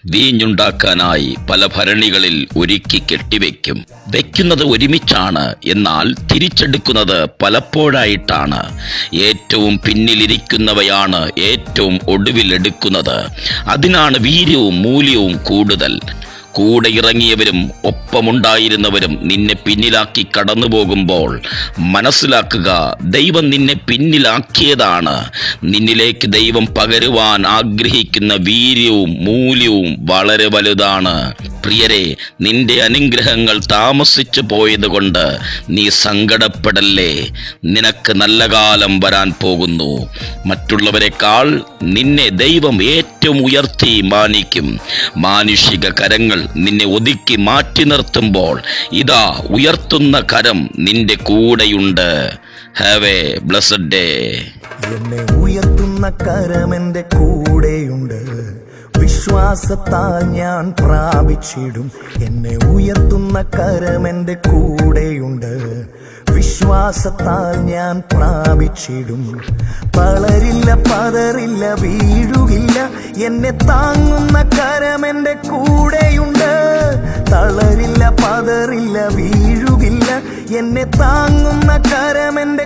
വീഞ്ഞുണ്ടാക്കാനായി പല ഭരണികളിൽ ഒരുക്കി കെട്ടിവെക്കും. വെക്കുന്നത് ഒരുമിച്ചാണ്, എന്നാൽ തിരിച്ചെടുക്കുന്നത് പലപ്പോഴായിട്ടാണ്. ഏറ്റവും പിന്നിലിരിക്കുന്നവയാണ് ഏറ്റവും ഒടുവിലെടുക്കുന്നത്. അതിനാണ് വീര്യവും മൂല്യവും കൂടുതൽ. കൂടെ ഇറങ്ങിയവരും ഒപ്പമുണ്ടായിരുന്നവരും നിന്നെ പിന്നിലാക്കി കടന്നു പോകുമ്പോൾ മനസ്സിലാക്കുക, ദൈവം നിന്നെ പിന്നിലാക്കിയതാണ്. നിന്നിലേക്ക് ദൈവം പകരുവാൻ ആഗ്രഹിക്കുന്ന വീര്യവും മൂല്യവും വളരെ വലുതാണ്. പ്രിയരെ, നിന്റെ അനുഗ്രഹങ്ങൾ താമസിച്ചു പോയതുകൊണ്ട് നീ സങ്കടപ്പെടല്ലേ. നിനക്ക് നല്ല കാലം വരാൻ പോകുന്നു. മറ്റുള്ളവരെക്കാൾ നിന്നെ ദൈവം ഏറ്റവും ഉയർത്തി മാനിക്കും. മാനുഷിക കരങ്ങൾ നിന്നെ ഒതുക്കി മാറ്റി നിർത്തുമ്പോൾ ഇതാ ഉയർത്തുന്ന കരം നിന്റെ കൂടെയുണ്ട്. Have A blessed day. എന്നെ ഉയർത്തുന്ന കരം എന്റെ കൂടെയുണ്ട്. വിശ്വാസത്താൽ ഞാൻ പ്രാപിച്ചിടും. എന്നെ ഉയർത്തുന്ന കരം എന്റെ കൂടെയുണ്ട്. വിശ്വാസത്താൽ ഞാൻ പ്രാപിച്ചിടും. തളരില്ല, പതറില്ല, വീഴുകില്ല. എന്നെ താങ്ങുന്ന കരം എന്റെ കൂടെയുണ്ട്. തളരില്ല, പതറില്ല, വീഴുകില്ല. എന്നെ താങ്ങുന്ന കരം എന്റെ